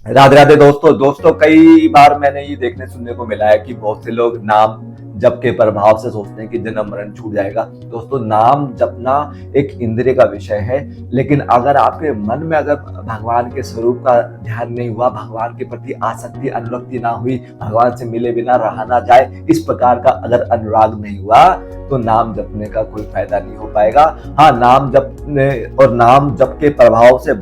राधे राधे दोस्तों कई बार मैंने ये देखने सुनने को मिला है कि बहुत से लोग नाम जप के प्रभाव से सोचते हैं कि जन्म मरण छूट जाएगा। दोस्तों, नाम जपना एक इंद्रिय का विषय है, लेकिन अगर आपके मन में अगर भगवान के स्वरूप का ध्यान नहीं हुआ, भगवान के प्रति आसक्ति अनुरक्ति ना हुई, भगवान से मिले बिना रहा ना जाए, इस प्रकार का अगर अनुराग नहीं हुआ तो नाम जपने का कोई फायदा नहीं हो पाएगा। हाँ, नाम जपने और नाम जप के प्रभाव से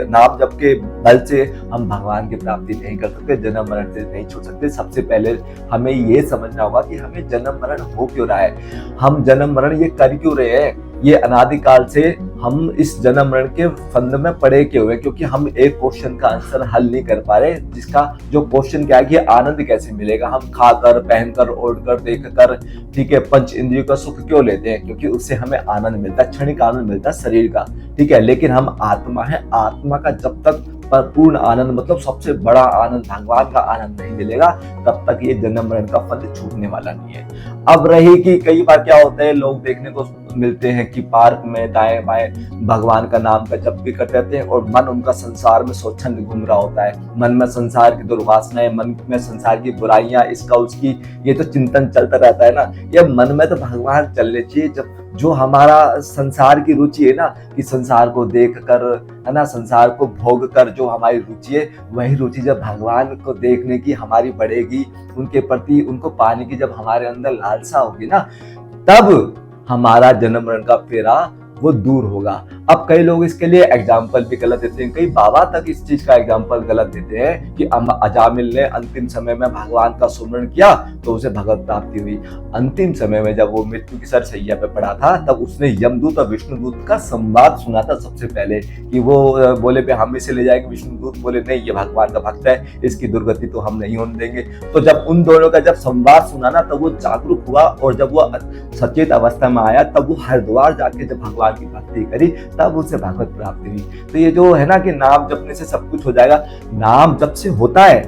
नाम जप के बल से हम भगवान की प्राप्ति नहीं कर सकते, जन्म मरण से नहीं छूट सकते। सबसे पहले हमें ये समझना होगा कि हमें जन्म मरण हो क्यों रहा है, हम जन्म मरण ये कर क्यों रहे हैं। ये अनादिकाल से हम इस जन्म मरण के फंद में पड़े क्यों हुए, क्योंकि हम एक क्वेश्चन का आंसर हल नहीं कर पा रहे, जिसका जो क्वेश्चन क्या है कि आनंद कैसे मिलेगा। हम खाकर पहनकर ओढ़कर देखकर, ठीक है, पंच इंद्रियों का सुख क्यों लेते हैं, क्योंकि उससे हमें आनंद मिलता है, क्षणिक आनंद मिलता है शरीर का, ठीक है। लेकिन हम आत्मा है, आत्मा का जब तक पूर्ण आनंद मतलब सबसे बड़ा आनंद भगवान का आनंद नहीं मिलेगा, तब तक ये जन्म मरण का फंद छूटने वाला नहीं है। अब रही कि कई बार क्या होता है, लोग देखने को मिलते हैं कि पार्क में दाएं बाएं भगवान का नाम का जप भी करते रहते हैं और मन उनका संसार में स्वच्छंद घूम रहा होता है। मन में संसार की दुर्वासनाएं, मन में संसार की बुराइयां, इसका उसकी ये तो चिंतन चलता रहता है ना। ये मन में तो भगवान चलने चाहिए। जब जो हमारा संसार की रुचि है ना, कि संसार को देख कर, है ना, संसार को भोग कर जो हमारी रुचि है, वही रुचि जब भगवान को देखने की हमारी बढ़ेगी, उनके प्रति उनको पाने की जब हमारे अंदर लालसा होगी ना, तब हमारा जन्म मरण का फेरा वो दूर होगा। अब कई लोग इसके लिए एग्जाम्पल भी गलत देते हैं, कई बाबा तक इस चीज का एग्जाम्पल गलत देते हैं कि अजामिल ने अंतिम समय में भगवान का सुमरण किया तो उसे भगवत प्राप्ति हुई। अंतिम समय में जब वो मृत्यु की सरसैया पे पड़ा था, तब उसने यमदूत और विष्णुदूत का संवाद सुना था सबसे पहले, कि वो बोले पे हम इसे ले जाएंगे, विष्णुदूत बोले नहीं, ये भगवान का भक्त है, इसकी दुर्गति तो हम नहीं होने देंगे। तो जब उन दोनों का जब संवाद सुना ना, तब वो जागरूक हुआ और जब वो सचेत अवस्था में आया, तब वो हरिद्वार जाके जब भगवान की भक्ति करी, तब उसे भगवत प्राप्ति हुई। तो ये जो है ना कि नाम जपने से सब कुछ हो जाएगा, नाम जप से होता है,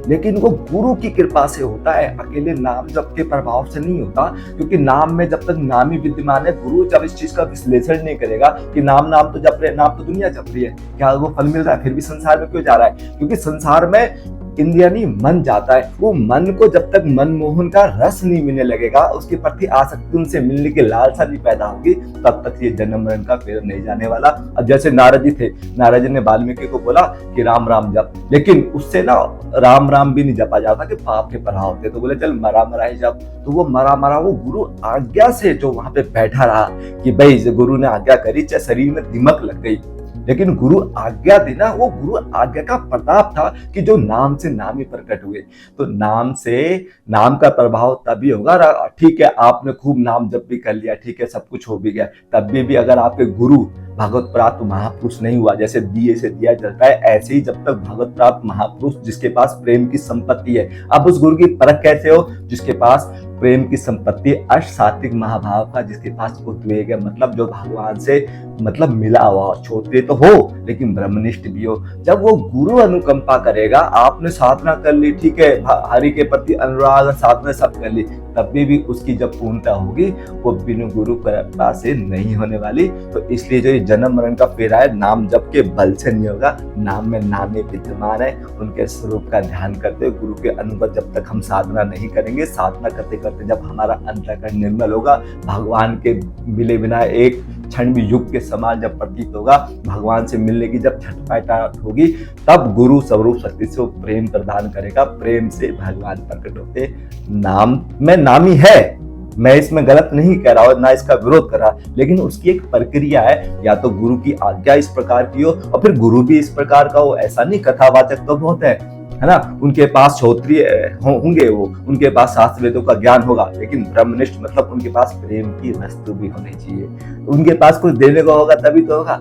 लेकिन वो गुरु की कृपा से होता है, अकेले नाम जप के प्रभाव से नहीं होता। क्योंकि नाम में जब तक नाम ही विद्यमान है, गुरु जब इस चीज का विश्लेषण नहीं करेगा कि नाम तो जप रहे, नाम तो दुनिया जप रही है, क्या वो फल मिल रहा है, फिर भी संसार में क्यों जा रहा है, क्योंकि संसार में इंद्रिया नहीं मन जाता है। वो मन को जब तक मनमोहन का रस नहीं मिलने लगेगा, उसके प्रति आसक्ति, उनसे मिलने की लालसा नहीं पैदा होगी, तब तक ये जन्म मरण का फेर नहीं जाने वाला। अब जैसे नारद जी थे, नारद जी ने वाल्मीकि को बोला कि राम राम जप, लेकिन उससे ना राम राम भी नहीं जपा जाता कि पाप के प्रभाव होते, तो बोले चल मरा मरा ही जप। तो वो मरा मरा वो गुरु आज्ञा से जो वहां पे बैठा रहा कि भाई गुरु ने आज्ञा करी, चाहे शरीर में दिमक लग गई, लेकिन गुरु आज्ञा देना, वो गुरु आज्ञा का प्रताप था कि जो नाम से नाम ही प्रकट हुए। तो नाम से नाम का प्रभाव तभी होगा। ठीक है, आपने खूब नाम जप भी कर लिया, ठीक है, सब कुछ हो भी गया, तब भी अगर आपके गुरु भगवत प्राप्त महापुरुष नहीं हुआ, जैसे दिए से दिया जलता है, ऐसे ही जब तक भगवत प्राप्त महापुरुष जिसके पास प्रेम की संपत्ति है। अब उस गुरु की परख कैसे हो, जिसके पास प्रेम की संपत्ति अष्ट सात्विक महाभाव का, जिसके पास उद्वेग है, मतलब जो भगवान से मतलब मिला हुआ, छोटे तो हो लेकिन ब्रह्मनिष्ठ भी हो। जब वो गुरु अनुकंपा करेगा, आपने साधना कर ली, ठीक है, हरि के प्रति अनुराग साधना सब कर ली, तब भी उसकी जब पूर्णता होगी, वो बिनु गुरु कृपा से नहीं होने वाली। तो इसलिए जो ये जन्म मरण का फेरा है, नाम जप के बल से नहीं होगा, नाम में नाम ही विद्यमान है। उनके स्वरूप का ध्यान करते हुए गुरु के अनुभव जब तक हम साधना नहीं करेंगे, साधना करते करते जब हमारा अंतःकरण निर्मल होगा, भगवान के मिले बिना एक क्षण भी युग के समान जब प्रतीत होगा, भगवान से मिलने की जब छटपटाहट होगी, तब गुरु स्वरूप शक्ति से वो प्रेम प्रदान करेगा, प्रेम से भगवान प्रकट होते। नाम में नामी है, मैं इसमें गलत नहीं कह रहा हूं, ना इसका विरोध कर रहा, लेकिन उसकी एक प्रक्रिया है। या तो गुरु की आज्ञा इस प्रकार की हो और फिर गुरु भी इस प्रकार का हो, ऐसा नहीं। कथावाचक तो बहुत है ना, उनके पास श्रोत्रिय होंगे, वो उनके पास शास्त्र वेदों का ज्ञान होगा, लेकिन ब्रह्मनिष्ठ मतलब उनके पास प्रेम की वस्तु भी होनी चाहिए, उनके पास कुछ देने को होगा तभी तो होगा।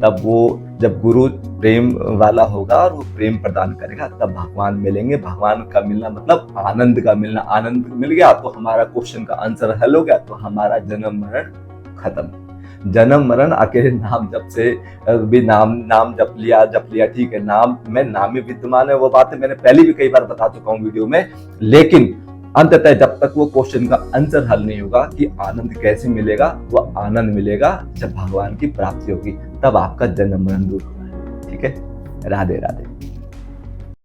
तब वो जब गुरु प्रेम वाला होगा और वो प्रेम प्रदान करेगा, तब भगवान मिलेंगे। भगवान का मिलना मतलब आनंद का मिलना, आनंद मिल गया तो हमारा क्वेश्चन का आंसर हल हो गया, तो हमारा जन्म मरण खत्म। जन्म मरण अकेले नाम जप से भी, नाम जप लिया ठीक है, नाम में नाम ही विद्यमान है, वो बातें मैंने पहले भी कई बार बता चुका हूँ वीडियो में। लेकिन अंततः जब तक वो क्वेश्चन का आंसर हल नहीं होगा कि आनंद कैसे मिलेगा, वो आनंद मिलेगा जब भगवान की प्राप्ति होगी, तब आपका जन्म मरण दूर होगा। ठीक है, राधे राधे।